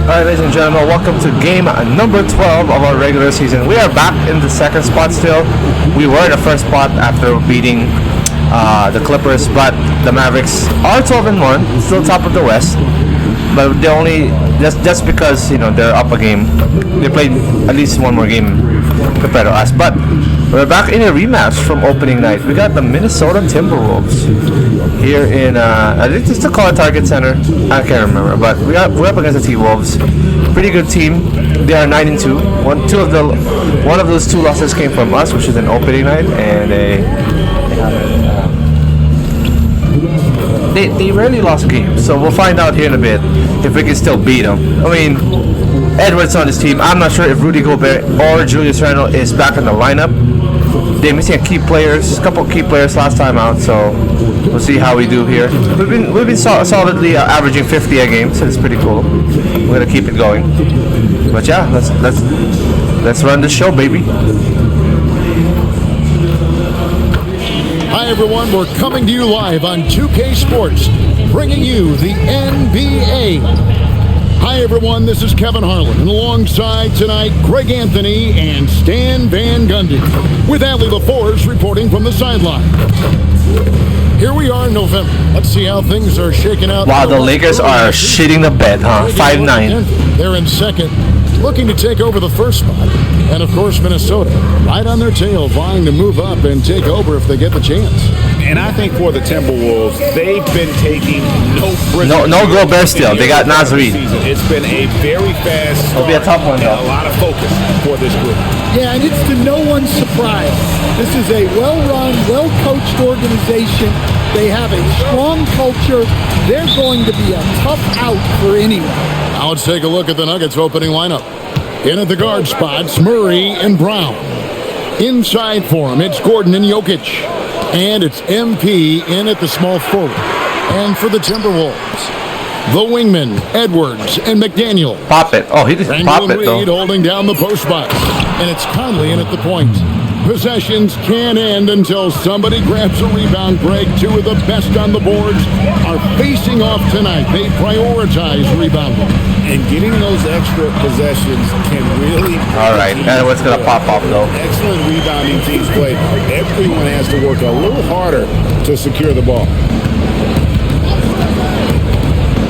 Alright, ladies and gentlemen, welcome to game number 12 of our regular season. We are back in the second spot still. We were in the first spot after beating the Clippers, but the Mavericks are 12-1, still top of the West. But they only just because they're up a game. They played at least one more game compared to us. But we're back in a rematch from opening night. We got the Minnesota Timberwolves here in I think they still call it Target Center. I can't remember, but we're up against the T-Wolves. Pretty good team. They are 9-2. One of those two losses came from us, which is an opening night, and they rarely lost games. So we'll find out here in a bit if we can still beat them. I mean, Edwards on this team. I'm not sure if Rudy Gobert or Julius Randle is back in the lineup. They're missing a couple key players last time out, so we'll see how we do here. We've been solidly averaging 50 a game, so it's pretty cool. We're gonna keep it going. But yeah, let's run the show, baby. Hi everyone, we're coming to you live on 2K Sports, bringing you the NBA. Hi everyone, this is Kevin Harlan, and alongside tonight, Greg Anthony and Stan Van Gundy, with Allie LaForce reporting from the sideline. Here we are in November. Let's see how things are shaking out. Wow, the Lakers are shitting the bed, huh? 5-9. They're in second, looking to take over the first spot. And of course, Minnesota, right on their tail, vying to move up and take over if they get the chance. And I think for the Timberwolves, they've been taking no Gobert still. They got Naz Reid. It's been a very fast start. It'll be a tough one, though. A lot of focus for this group. Yeah, and it's to no one's surprise. This is a well-run, well-coached organization. They have a strong culture. They're going to be a tough out for anyone. Now let's take a look at the Nuggets opening lineup. In at the guard spots, Murray and Brown. Inside for him, it's Gordon and Jokic. And it's MP in at the small forward. And for the Timberwolves, the wingmen, Edwards and McDaniel. Pop it. Oh, he didn't pop it, though. Reed holding down the post box. And it's Conley in at the point. Possessions can't end until somebody grabs a rebound. Greg, two of the best on the boards are facing off tonight. They prioritize rebounding. And getting those extra possessions can really... All right, and what's going to pop off, though? Excellent rebounding teams play. Everyone has to work a little harder to secure the ball.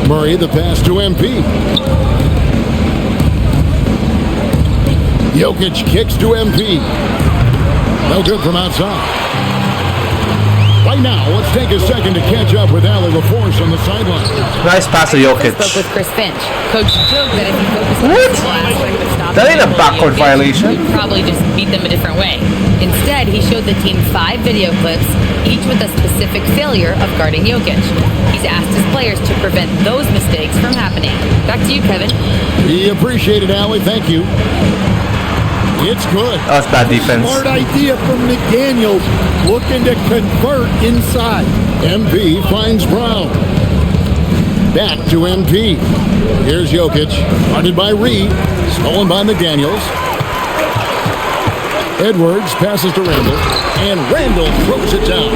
Murray, the pass to MP. Jokic kicks to MP. No good from outside. Right now, let's take a second to catch up with Allie LaForce on the sideline. Nice pass to Jokic. Spoke with Chris Finch. Coach joked that if he focused on the aspect of stopping that ain't a backcourt violation. He'd probably just beat them a different way. Instead, he showed the team 5 video clips, each with a specific failure of guarding Jokic. He's asked his players to prevent those mistakes from happening. Back to you, Kevin. We appreciate it, Allie. Thank you. It's good. That's bad defense. Smart idea from McDaniels, looking to convert inside. MP finds Brown. Back to MP. Here's Jokic. Guarded by Reed. Stolen by McDaniels. Edwards passes to Randle. And Randle throws it down.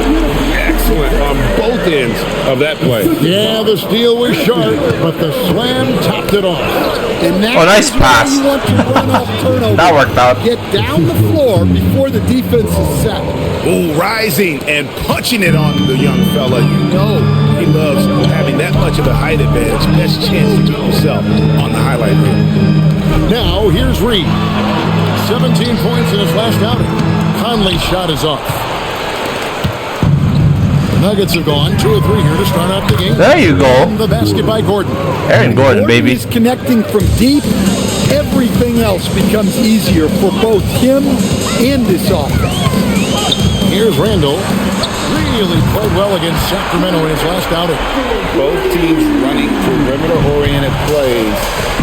Excellent on both ends of that play. Yeah, the steal was sharp, but the slam topped it off. And nice pass. You want to run off turnover. That worked out. Get down the floor before the defense is set. Oh, rising and punching it on the young fella. You know he loves having that much of a height advantage. Best chance to get himself on the highlight reel. Now, here's Reed. 17 points in his last outing. Conley's shot is off. Nuggets have gone 2 of 3 here to start out the game. There you go. And the basket by Gordon. Aaron Gordon, baby. He's connecting from deep. Everything else becomes easier for both him and this offense. Here's Randle. Really played well against Sacramento in his last outing. Both teams running perimeter-oriented plays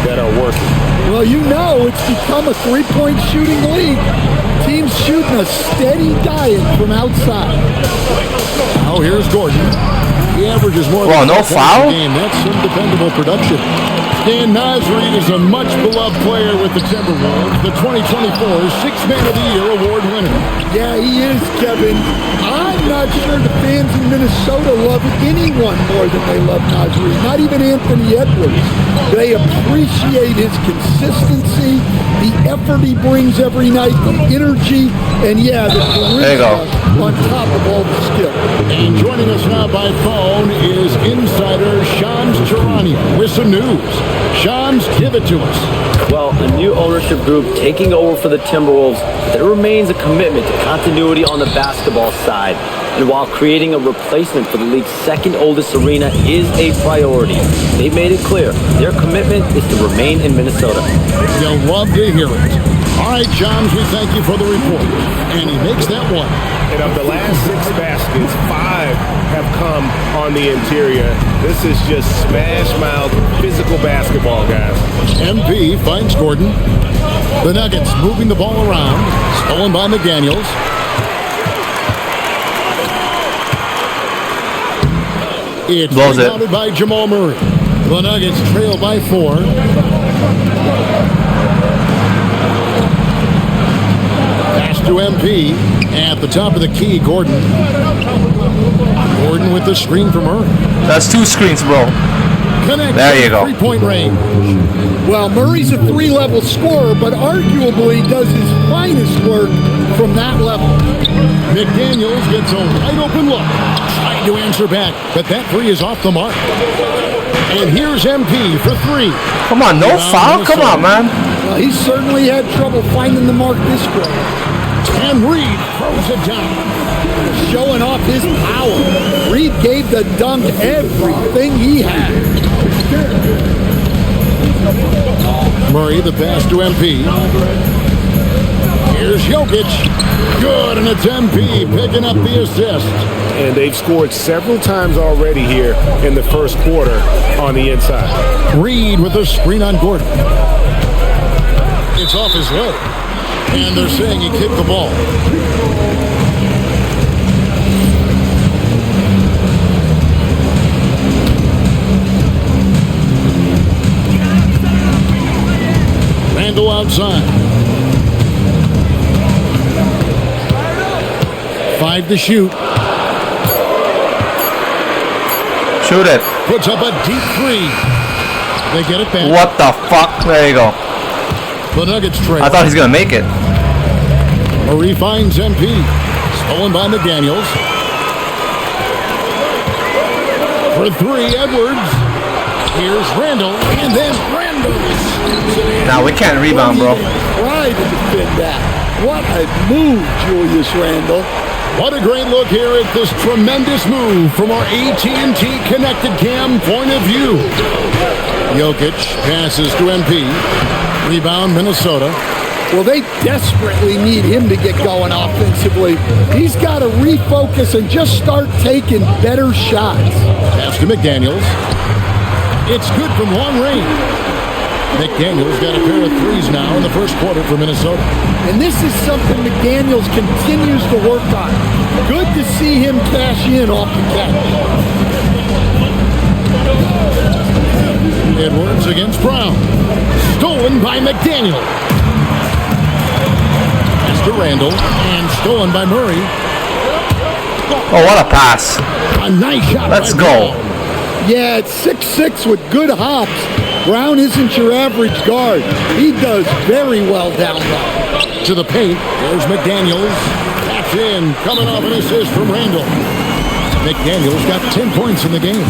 that are working. Well, you know it's become a three-point shooting league. Teams shooting a steady diet from outside. Now here's Gordon. He averages more than no foul? a game. That's some dependable production. Stan Nasri is a much-beloved player with the Timberwolves, the 2024 Sixth Man of the Year award winner. Yeah, he is, Kevin. On I'm not sure the fans in Minnesota love anyone more than they love Nasri. Not even Anthony Edwards. They appreciate his consistency, the effort he brings every night, the energy, and yeah, the charisma on top of all the skill. And joining us now by phone is insider Shams Charania with some news. Shams, give it to us. Well, a new ownership group taking over for the Timberwolves, there remains a commitment to continuity on the basketball side. And while creating a replacement for the league's second oldest arena is a priority, they've made it clear their commitment is to remain in Minnesota. You'll love to hear it. All right, Shams, we thank you for the report. And he makes that one. And of the last 6 baskets, 5 have come on the interior. This is just smash-mouth physical basketball, guys. MP finds Gordon. The Nuggets moving the ball around. Stolen by McDaniels. It's rebounded by Jamal Murray. The Nuggets trail by 4. Pass to MP. At the top of the key, Gordon. Gordon with the screen for Murray. That's 2 screens, bro. Connects there you go. 3-point range. Well, Murray's a 3-level scorer, but arguably does his finest work from that level. McDaniels gets a wide open look. Trying to answer back, but that 3 is off the mark. And here's MP for 3. Come on, no foul? Come on, man. Well, he certainly had trouble finding the mark this quarter. And Reed throws it down. Showing off his power. Reed gave the dunk everything he had. Murray, the pass to MP. Here's Jokic. Good, and it's MP picking up the assist. And they've scored several times already here in the first quarter on the inside. Reed with a screen on Gordon. It's off his leg. And they're saying he kicked the ball. Randall outside. 5 to shoot. Shoot it. Puts up a deep 3. They get it back. What the fuck? There you go. The Nuggets trail. I thought he's going to make it. Murray finds MP. Stolen by McDaniels. For 3, Edwards. Here's Randall. And then Randall. Now we can't rebound, bro. Try to defend that. What a move, Julius Randle. What a great look here at this tremendous move from our AT&T Connected Cam point of view. Jokic passes to MP. Rebound, Minnesota. Well, they desperately need him to get going offensively. He's got to refocus and just start taking better shots. Pass to McDaniels. It's good from long range. McDaniels got a pair of 3s now in the first quarter for Minnesota. And this is something McDaniels continues to work on. Good to see him cash in off the catch. Edwards against Brown. Stolen by McDaniel. Pass to Randall. And stolen by Murray. Oh, what a pass. A nice shot. Let's by go. Brown. Yeah, it's 6'6" with good hops. Brown isn't your average guard. He does very well down low. To the paint. There's McDaniels. Taps in. Coming off an assist from Randall. McDaniels got 10 points in the game.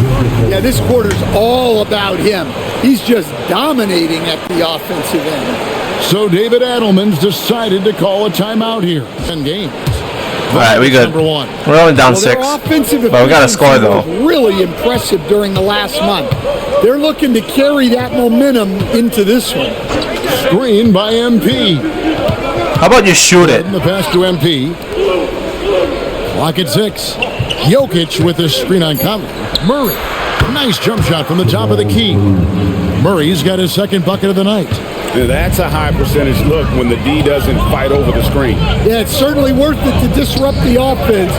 Yeah, this quarter's all about him. He's just dominating at the offensive end. So David Adelman's decided to call a timeout here. 10 games. All right, we good. Number 1. We're only down Well, 6. their offensive But we got to score, efficiency though. was really impressive during the last month. They're looking to carry that momentum into this one. Screen by MP. How about you shoot it? The pass to MP. Clock at 6. Jokic with the screen on Conley. Murray. Nice jump shot from the top of the key. Murray's got his second bucket of the night. That's a high percentage look when the D doesn't fight over the screen. Yeah, it's certainly worth it to disrupt the offense.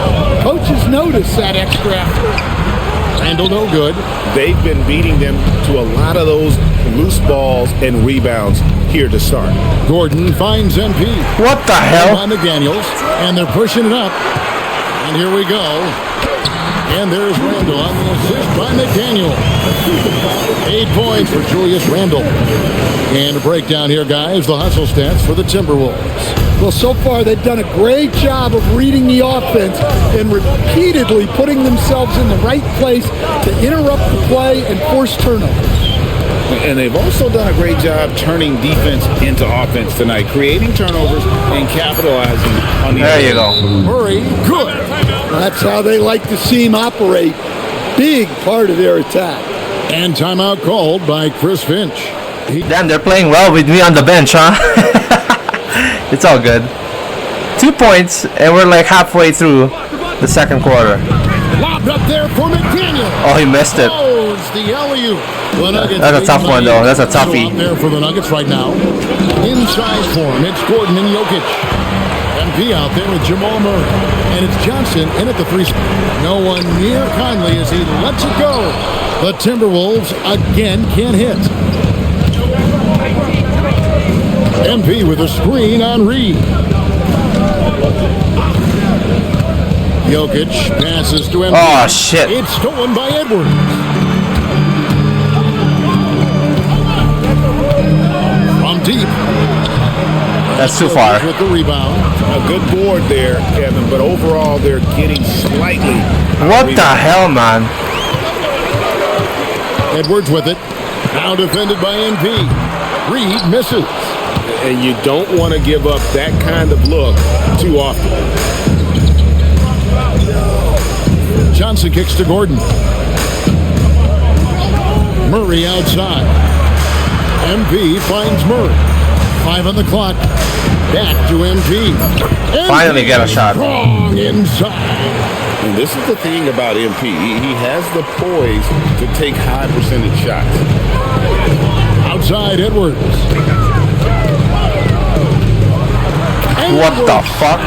Coaches notice that extra effort. Randall no good. They've been beating them to a lot of those loose balls and rebounds here to start. Gordon finds MP. What the hell? By McDaniels, and they're pushing it up. And here we go. And there's Randall on the assist by McDaniel. 8 points for Julius Randall. And a breakdown here, guys. The hustle stats for the Timberwolves. Well, so far they've done a great job of reading the offense and repeatedly putting themselves in the right place to interrupt the play and force turnovers. And they've also done a great job turning defense into offense tonight, creating turnovers and capitalizing on the. There you go. Murray, good. That's how they like to see him operate. Big part of their attack. And timeout called by Chris Finch. Damn, they're playing well with me on the bench, huh? It's all good. 2 points, and we're like halfway through the second quarter. Lobbed up there for McDaniel. Oh, he missed it. Oh, the alley-oop. That's a tough one, though. That's a toughie. Out there for the Nuggets right now. Inside form, it's Gordon and Jokic. MP out there with Jamal Murray. And it's Johnson in at the 3. No one near Conley as he lets it go. The Timberwolves again can't hit. MP with a screen on Reed. Jokic passes to MP. Oh, shit. It's stolen by Edwards. From deep. That's too far. With the rebound. A good board there, Kevin, but overall they're getting slightly. What the hell, man? Edwards with it. Now defended by MP. Reed misses. And you don't want to give up that kind of look too often. Johnson kicks to Gordon. Murray outside. MP finds Murray. 5 on the clock. Back to MP. Finally get a shot. Strong inside. And this is the thing about MP. He has the poise to take high percentage shots. Outside Edwards. What the fuck?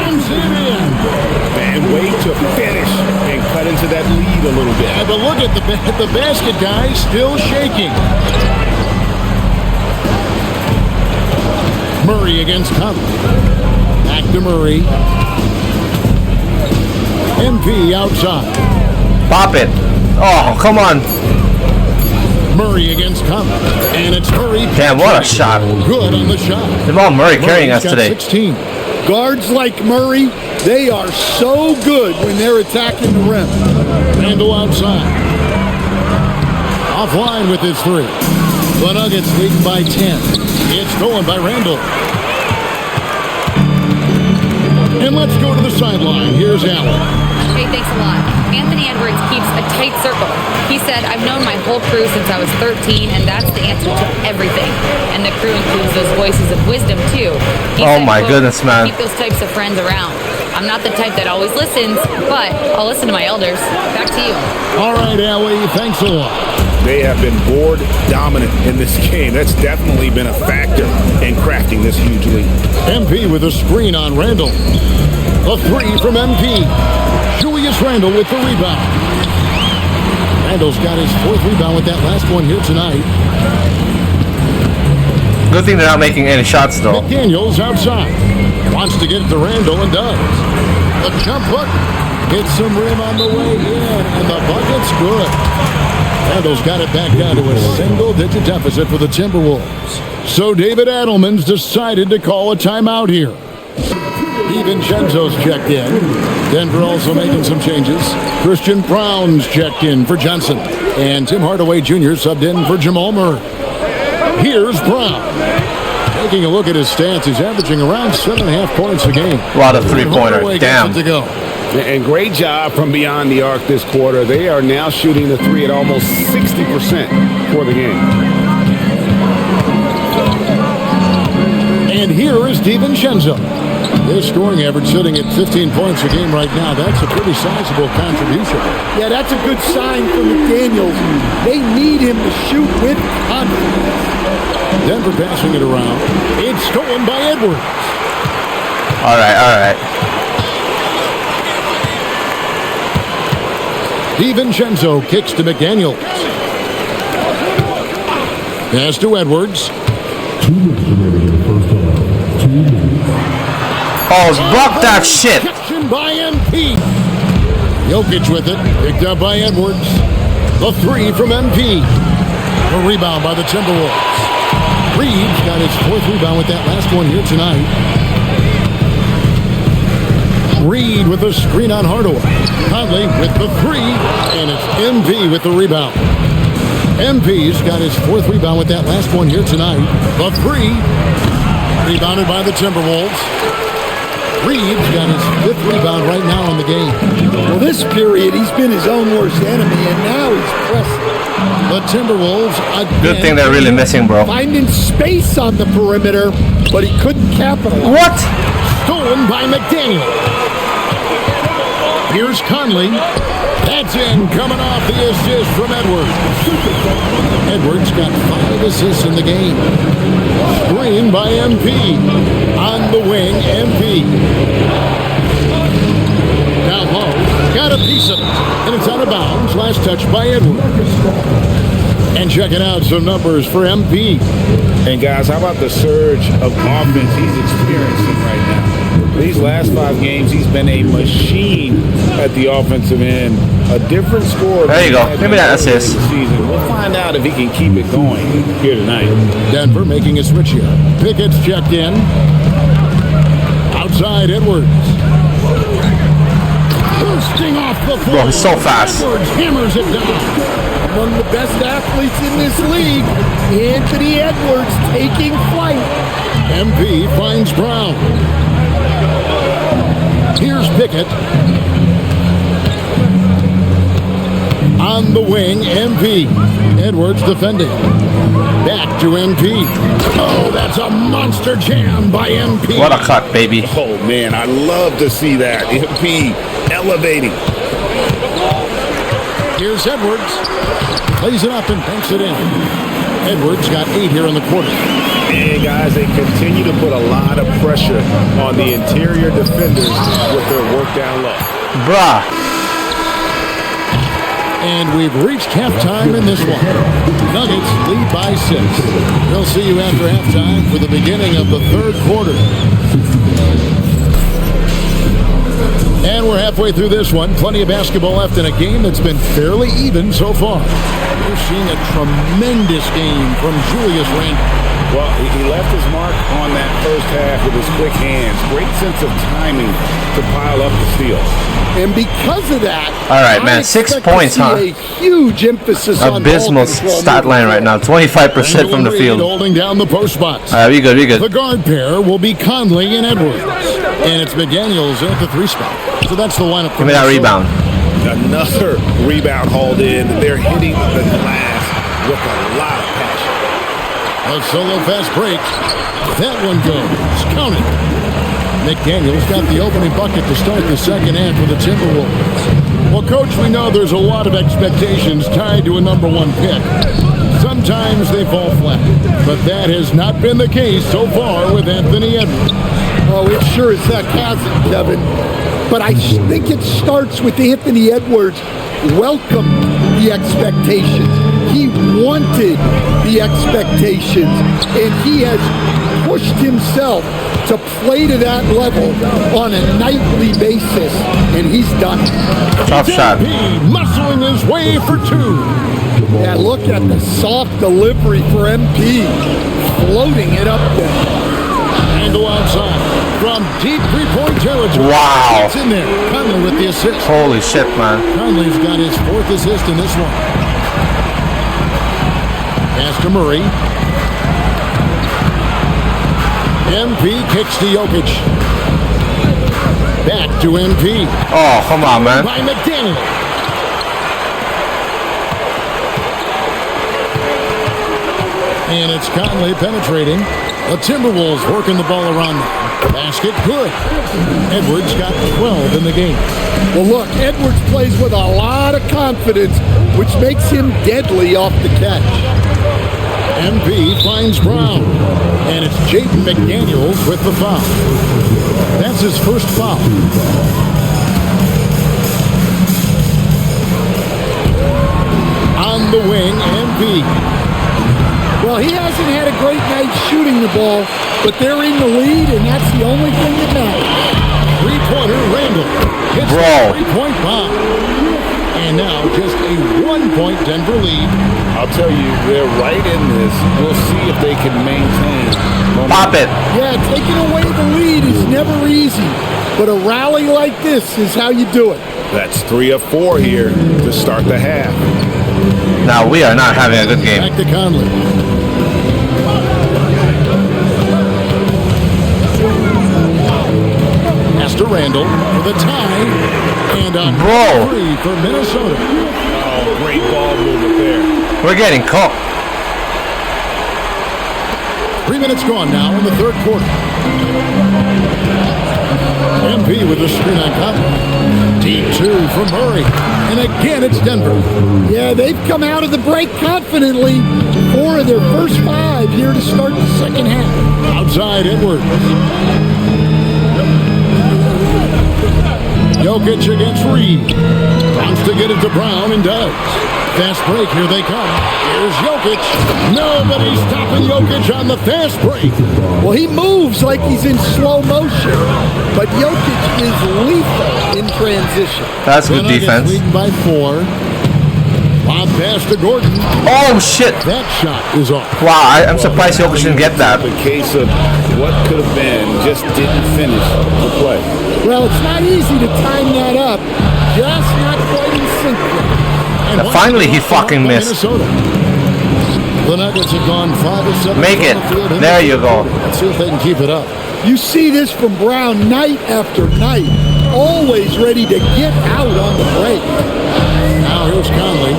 And way to finish and cut into that lead a little bit. But look at the basket, guys, still shaking. Murray against Conley. Back to Murray. MP outside. Pop it. Oh, come on. Murray against Conley. And it's Murray. Damn, what a shot. Good on the shot. Jamal Murray carrying us got today. 16. Guards like Murray, they are so good when they're attacking the rim. Randall outside. Offline with his 3. The Nuggets lead by 10. It's stolen by Randall. And let's go to the sideline. Here's Allen. Hey, thanks a lot. Anthony Edwards keeps a tight circle. He said, I've known my whole crew since I was 13, and that's the answer to everything. And the crew includes those voices of wisdom, too. He Oh said, my quote, goodness, man. Keep those types of friends around. I'm not the type that always listens, but I'll listen to my elders. Back to you. All right, Allie, thanks a lot. They have been board dominant in this game. That's definitely been a factor in crafting this huge lead. MP with a screen on Randall. A 3 from MP. Julius Randall with the rebound. Randall's got his 4th rebound with that last one here tonight. Good thing they're not making any shots, though. McDaniel's outside. Wants to get it to Randall and does. The jump hook. Hits some rim on the way in, and the bucket's good. Randall's got it back down to a single-digit deficit for the Timberwolves. So David Adelman's decided to call a timeout here. DiVincenzo's checked in. Denver also making some changes. Christian Brown's checked in for Johnson. And Tim Hardaway Jr. subbed in for Jamal Murray. Here's Brown. Taking a look at his stats, he's averaging around 7.5 points a game. A lot of three-pointer. Damn. To go. And great job from beyond the arc this quarter. They are now shooting the 3 at almost 60% for the game. And here is DiVincenzo. His scoring average sitting at 15 points a game right now. That's a pretty sizable contribution. Yeah, that's a good sign for McDaniels. They need him to shoot with confidence. Denver passing it around. It's stolen by Edwards. All right. DiVincenzo kicks to McDaniels. Pass to Edwards. 2 minutes remaining in the first half. 2 minutes. Oh, block that shit. Protection by MP. Jokic with it. Picked up by Edwards. The three from MP. The rebound by the Timberwolves. Reeves got his fourth rebound with that last one here tonight. Reed with the screen on Hardaway. Conley with the three. And it's MP with the rebound. MP's got his fourth rebound with that last one here tonight. The three. Rebounded by the Timberwolves. Reeves got his fifth rebound right now in the game. Well, this period, he's been his own worst enemy, and now he's pressing. The Timberwolves again. Good thing they're really missing, bro. Finding space on the perimeter, but he couldn't capitalize. What? Stolen by McDaniel. Here's Conley. That's in, coming off the assist from Edwards. Edwards got 5 assists in the game. Screen by MP. On the wing, MP. Down low. Got a piece of it. And it's out of bounds. Last touch by Edwards. And checking out some numbers for MP. And guys, how about the surge of offense he's experiencing right now? These last 5 games, he's been a machine at the offensive end. A different score. There you go. Give me that assist. We'll find out if he can keep it going here tonight. Denver making a switch here. Pickett's checked in. Outside Edwards. Bursting off the floor. Bro, he's so fast. Edwards hammers it down. Among the best athletes in this league, Anthony Edwards taking flight. MP finds Brown. Here's Pickett. On the wing, MP. Edwards defending. Back to MP. Oh, that's a monster jam by MP. What a cut, baby. Oh, man, I love to see that. MP elevating. Here's Edwards. Plays it up and banks it in. Edwards got 8 here in the quarter. And guys, they continue to put a lot of pressure on the interior defenders with their work down low. Bruh. And we've reached halftime in this one. Nuggets lead by 6. We'll see you after halftime for the beginning of the third quarter. And we're halfway through this one. Plenty of basketball left in a game that's been fairly even so far. We're seeing a tremendous game from Julius Randle. Well, he left his mark on that first half with his quick hands. Great sense of timing to pile up the steals. And because of that, All right, man, 6 points, huh? A huge emphasis on Abysmal ball control stat line right now. 25% from the Reed field. holding down the post spots. All right, we good, we The good. guard pair will be Conley and Edwards. And it's McDaniels at the 3 spot. So that's the lineup. Give me that rebound. Another rebound hauled in. They're hitting the glass with a lot of passion. A solo fast break. That one goes. Count it. McDaniels got the opening bucket to start the second half for the Timberwolves. Well, Coach, we know there's a lot of expectations tied to a number 1 pick. Sometimes they fall flat, but that has not been the case so far with Anthony Edwards. Oh, it sure as heck hasn't, Kevin. But I think it starts with Anthony Edwards welcomed the expectations. He wanted the expectations, and he has pushed himself to play to that level on a nightly basis, and he's done it. Tough shot. MP muscling his way for 2. Yeah, look at the soft delivery for MP, floating it up there. And go outside from deep 3-point territory. Wow. It's in there. Conley with the assist. Holy shit, man. Conley's got his 4th assist in this one. Pass to Murray. MP kicks to Jokic. Back to MP. Oh, come on, man. By McDaniel. And it's Conley penetrating. The Timberwolves working the ball around them. Basket good. Edwards got 12 in the game. Well, look, Edwards plays with a lot of confidence, which makes him deadly off the catch. MP finds Brown. And it's Jaden McDaniels with the foul. That's his first foul. On the wing, MP. Well, he hasn't had a great night shooting the ball, but they're in the lead, and that's the only thing that matters. 3 corner, Randall hits Bro. the three-point bomb. And now just a 1-point Denver lead. I'll tell you, they're right in this. We'll see if they can maintain momentum. Pop it. Yeah, taking away the lead is never easy, but a rally like this is how you do it. That's 3 of 4 here to start the half. Now we are not having a good game. Back to Conley. Pass to Randall for the tie. And on Bro. 3 for Minnesota. Oh, great ball movement there. We're getting cooked. 3 minutes gone now in the third quarter. MP with the screen on Conley. Deep 2 from Murray. And again, it's Denver. Yeah, they've come out of the break confidently. 4 of their first 5 here to start the second half. Outside Edwards. Jokic against Reed. Wants to get it to Brown and does. Fast break, here they come. Here's Jokic. Nobody's stopping Jokic on the fast break. Well, he moves like he's in slow motion, but Jokic is lethal in transition. That's The good Nuggets defense. leading by 4. Lob pass to Gordon. Oh shit! That shot is off. Wow, I'm surprised Jokic didn't get that. The case of what could have been just didn't finish the play. Well, it's not easy to time that up. Just not quite in sync yet. And Now, finally, he one shot fucking by missed. Minnesota. The Nuggets have gone 5 of 7. Make it. from the field in There the you third go. quarter. Let's see if they can keep it up. You see this from Brown night after night, always ready to get out on the break. Now here's Conley.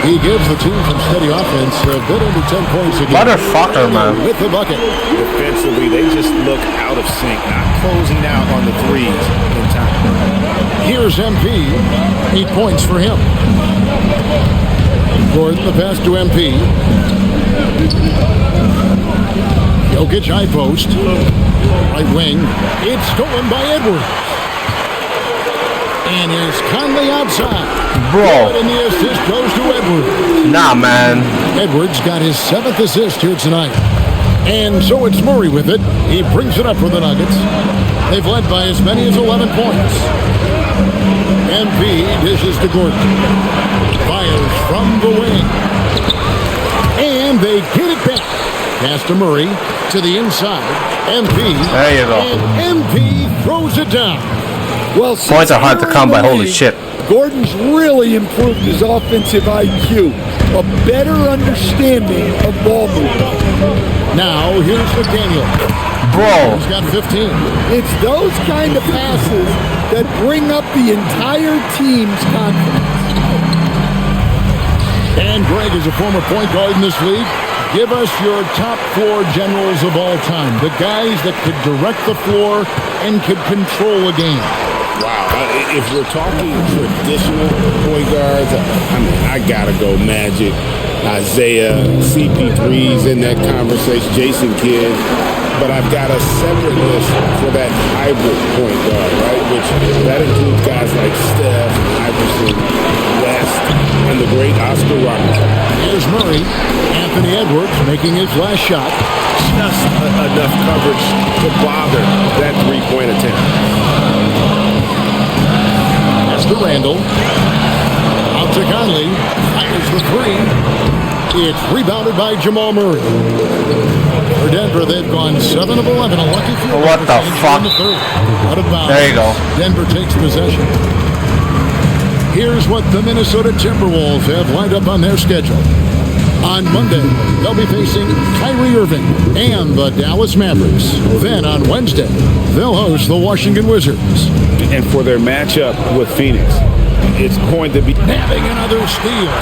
He gives the team some steady offense, a bit under 10 points a game. Motherfucker, man. With the bucket. Defensively, they just look out of sync, not closing out on the threes in time. Here's MP. 8 points for him. Gordon, the pass to MP. Jokic high post. Right wing. It's stolen by Edwards. And here's Conley outside. Bro. And the assist goes to Edwards. Nah, man. Edwards got his 7th assist here tonight. And so it's Murray with it. He brings it up for the Nuggets. They've led by as many as 11 points. MP dishes to Gordon. Fires from the wing. And they get it back. Pass to Murray to the inside. MP. There you go. And MP throws it down. Well, Points are hard to come by. Holy shit. Gordon's really improved his offensive IQ, a better understanding of ball movement. Now here's McDaniel. Bro. He's got 15. It's those kind of passes that bring up the entire team's confidence. And Greg is a former point guard in this league. Give us your top 4 generals of all time. The guys that could direct the floor and could control a game. Wow. If we're talking traditional point guards, I mean, I gotta go Magic, Isaiah, CP3's in that conversation, Jason Kidd. But I've got a separate list for that hybrid point guard, right? Which that includes guys like Steph, Iverson, West, and the great Oscar Robertson. Here's Murray. Anthony Edwards making his last shot. Just enough coverage to bother that three-point attempt. Pass to Randall. Out to Conley. Fires the 3. It's rebounded by Jamal Murray. For Denver, they've gone 7 of 11. A lucky field. What the fuck? In the third. Out of bounds. There you go. Denver takes possession. Here's what the Minnesota Timberwolves have lined up on their schedule. On Monday, they'll be facing Kyrie Irving and the Dallas Mavericks. Then on Wednesday, they'll host the Washington Wizards. And for their matchup with Phoenix, it's going to be Having another steal.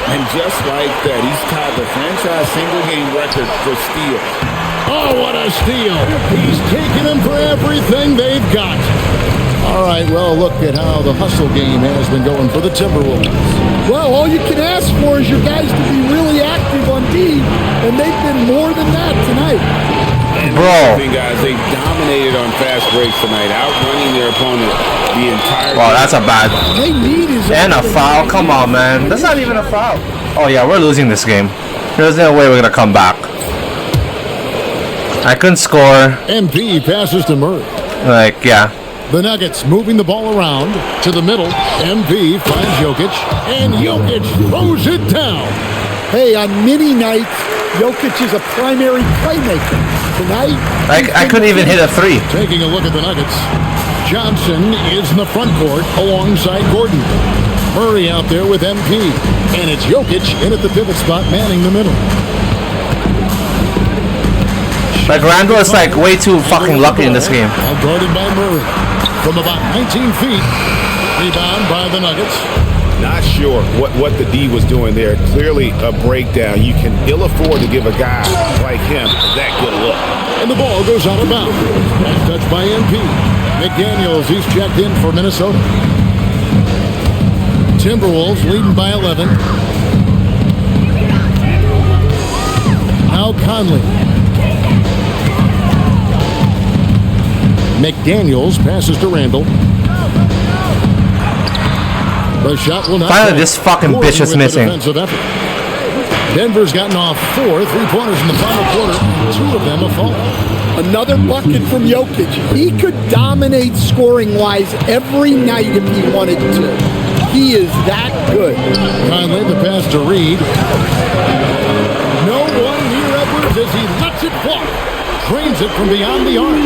And just like that, he's tied the franchise single-game record for steals. Oh, what a steal. He's taking them for everything they've got. All right, well, look at how the hustle game has been going for the Timberwolves. Well, all you can ask for is your guys to be really active on D, and they've been more than that tonight. And Bro. guys, they dominated on fast breaks tonight, outrunning their opponent the entire Wow, game. that's a bad. They need his And a foul. Come on, man. That's not even a foul. Oh, yeah, we're losing this game. There's no way we're going to come back. I couldn't score. MP passes to Murray. Like, yeah. The Nuggets moving the ball around to the middle. MP finds Jokic, and Jokic throws it down. Hey, on many nights, Jokic is a primary playmaker. Tonight, I couldn't even hit a three. Taking a look at the Nuggets, Johnson is in the front court alongside Gordon. Murray out there with MP, and it's Jokic in at the pivot spot, manning the middle. Like Randall is like way too fucking lucky in this game. Guarded by Murray from about 19 feet. Rebound by the Nuggets. Not sure what the D was doing there. Clearly a breakdown. You can ill afford to give a guy like him that good a look. And the ball goes out of bounds. Last touch by MP. McDaniels, he's checked in for Minnesota. Timberwolves leading by 11. Now Conley. McDaniels passes to Randall. The shot will not Finally, go. this fucking Gordon bitch is with the missing. defensive effort. Denver's gotten off 4 3-pointers in the final quarter. 2 of them have fallen. another bucket from Jokic. He could dominate scoring-wise every night if he wanted to. He is that good. Conley, the pass to Reed. No one near Edwards as he lets it fly. Drains it from beyond the arc.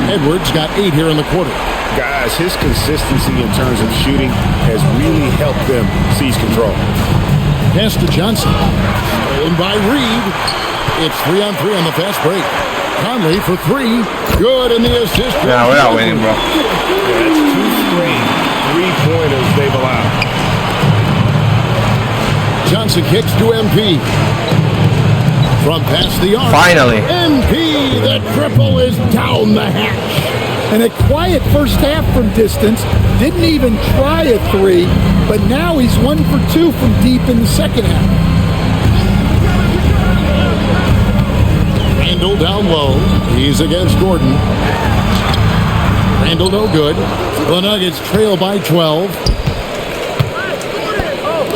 Edwards got 8 here in the quarter. Guys, his consistency in terms of shooting has really helped them seize control. Pass to Johnson. Stolen by Reed. It's 3-on-3 on the fast break. Conley for 3. Good in the assist. Yeah, we're not winning, bro. That's 2 straight 3-pointers they've allowed. Johnson kicks to MP. From past the arc. Finally. MP, the triple is down the hatch. And a quiet first half from distance. Didn't even try a 3, but now he's 1 for 2 from deep in the second half. Randall down low. He's against Gordon. Randall no good. The Nuggets trail by 12.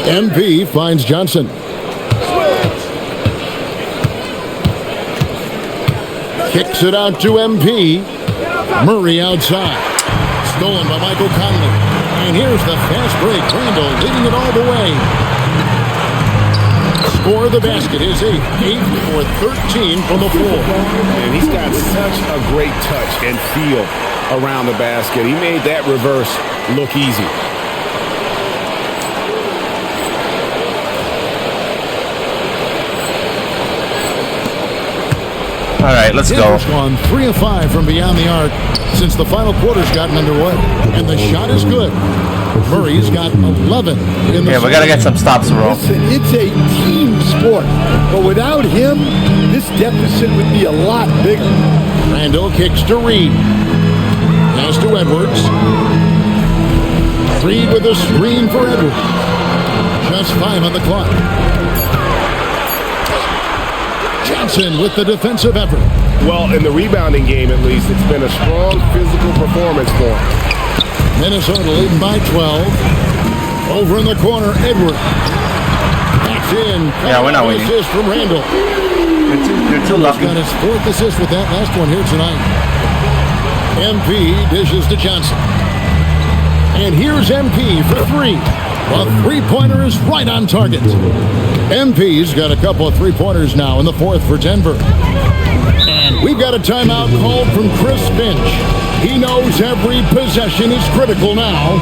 MP finds Johnson. Kicks it out to MP. Murray outside. Stolen by Michael Conley. And here's the fast break. Randall leading it all the way. Score the basket is 8 for 13 from the floor. And he's got such a great touch and feel around the basket. He made that reverse look easy. All right, let's go. Denver's gone 3 of 5 from beyond the arc since the final quarter's gotten underway. And the shot is good. Murray's got 11 in the Yeah, we gotta get some stops, bro. Listen, it's a team sport, but without him, this deficit would be a lot bigger. Randall kicks to Reed. Pass to Edwards. Reed with a screen for Edwards. Just 5 on the clock. Johnson with the defensive effort. Well, in the rebounding game, at least, it's been a strong physical performance for him. Minnesota leading by 12. Over in the corner, Edwards. That's in. Yeah, we're not winning. Assist from Randall. You're too lucky. Got his 4th assist with that last one here tonight. MP dishes to Johnson. And here's MP for 3. The 3-pointer is right on target. MP's got a couple of 3-pointers now in the 4th for Denver. And we've got a timeout called from Chris Finch. He knows every possession is critical now.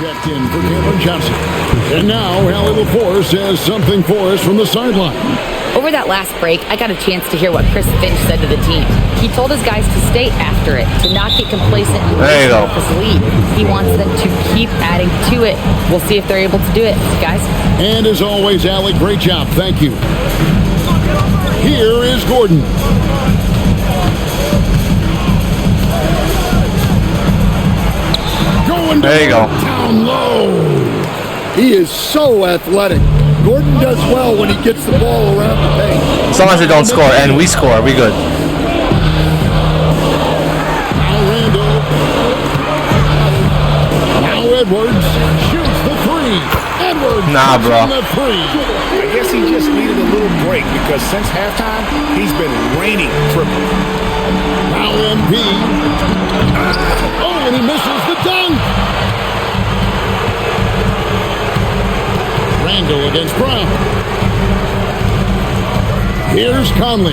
Checked in for Cameron Johnson. And now Allie LaForce says something for us from the sideline. Over that last break, I got a chance to hear what Chris Finch said to the team. He told his guys to stay after it, to not get complacent and There you go. this lead. He wants them to keep adding to it. We'll see if they're able to do it, guys. And as always, Allie, great job. Thank you. Here is Gordon. Going There you go. down low. He is so athletic. Gordon does well when he gets the ball around the paint. As long as they don't score and we score, we good. Now Randall. Now Edwards shoots the 3. Edwards Nah, puts bro. in the 3. I guess he just needed a little break because since halftime, he's been raining triples. Now MP. against Brown. Here's Conley.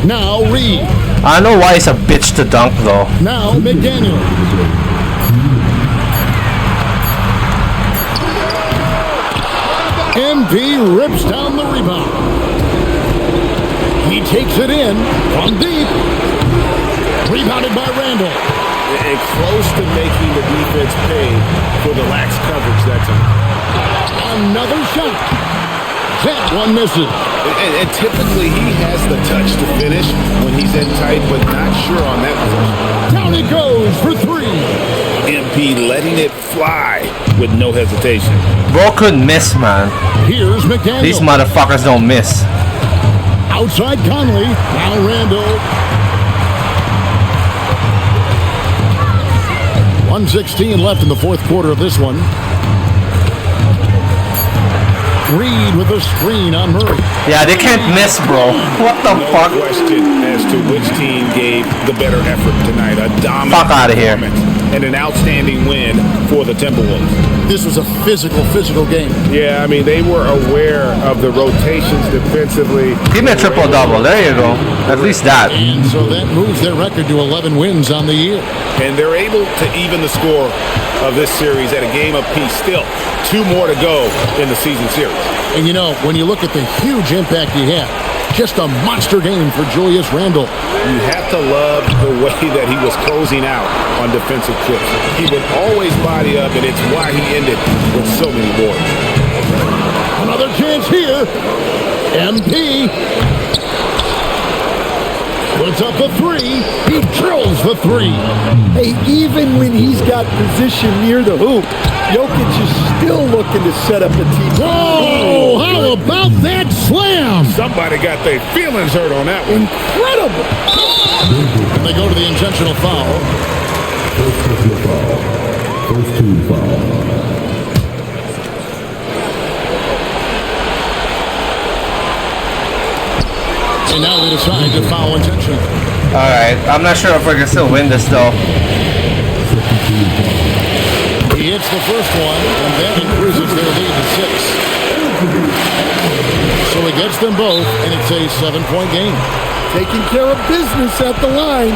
Now Reed. I don't know why he's a bitch to dunk though. Now McDaniel. MP rips down the rebound. He takes it in from deep. Rebounded by Randall. And close to making the defense pay for the lax coverage that time. Another shot. That one misses. And typically he has the touch to finish when he's in tight, but not sure on that position. Down it goes for three. MP letting it fly with no hesitation. Bro couldn't miss, man. Here's McDaniel. These motherfuckers don't miss. Outside Conley. Now Randall. 1:16 left in the fourth quarter of this one. Reed with a screen on Murray. Yeah, they can't miss, bro. What the fuck? No question as to which team gave the better effort tonight. A dominant Fuck outta here. performance and an outstanding win for the Timberwolves. This was a physical game. Yeah, I mean, they were aware of the rotations defensively. Give me a triple-double. There you go. At least that. And so that moves their record to 11 wins on the year. And they're able to even the score of this series at a game apiece. Still, 2 more to go in the season series. And you know, when you look at the huge impact he had, just a monster game for Julius Randle. You have to love the way that he was closing out on defensive trips. He would always body up, and it's why he ended with so many boards. Another chance here. MP puts up a three. He drills the three. Hey, even when he's got position near the hoop, Jokic is still looking to set up a team. Whoa! How about that slam? Somebody got their feelings hurt on that one. Incredible. And they go to the intentional foul. First personal foul. First team foul. And now they decide to foul intentionally. Alright, I'm not sure if we can still win this though. He hits the first one, and that increases their lead to 6. So he gets them both, and it's a 7-point game. Taking care of business at the line.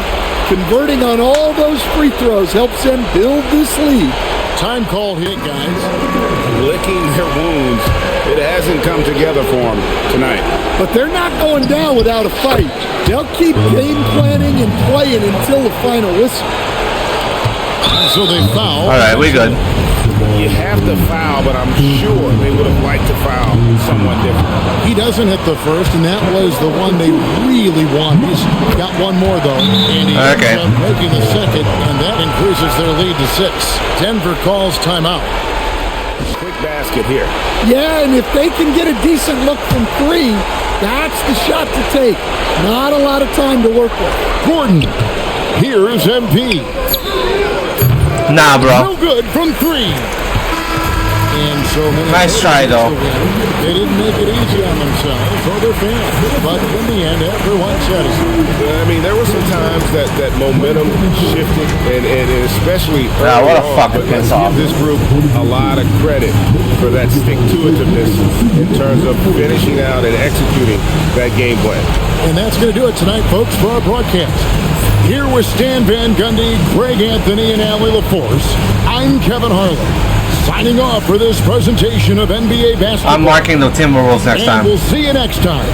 Converting on all those free throws helps them build this lead. Time called hit, guys. Licking their wounds. It hasn't come together for them tonight. But they're not going down without a fight. They'll keep game planning and playing until the final whistle. And so they foul. Alright, we good. You have to foul, but I'm sure they would have liked to foul someone different. He doesn't hit the first, and that was the one they really wanted. He's got one more, though. And he ends up making the second, and that increases their lead to 6. Denver calls timeout. Quick basket here. Yeah, and if they can get a decent look from 3, that's the shot to take. Not a lot of time to work with. Gordon. Here is MP. Nah, bro. No good from 3. And so Nice try, though. They didn't make it easy on themselves or their fans. But in the end, everyone's satisfied. I mean, there were some times that momentum shifted, and especially Yeah, what a early on, fucking but let's piss off. give this group a lot of credit for that stick-to-itiveness in terms of finishing out and executing that game plan. And that's going to do it tonight, folks, for our broadcast. Here with Stan Van Gundy, Greg Anthony, and Allie LaForce, I'm Kevin Harlan, signing off for this presentation of NBA basketball. I'm marking the Timberwolves next and time. we'll see you next time.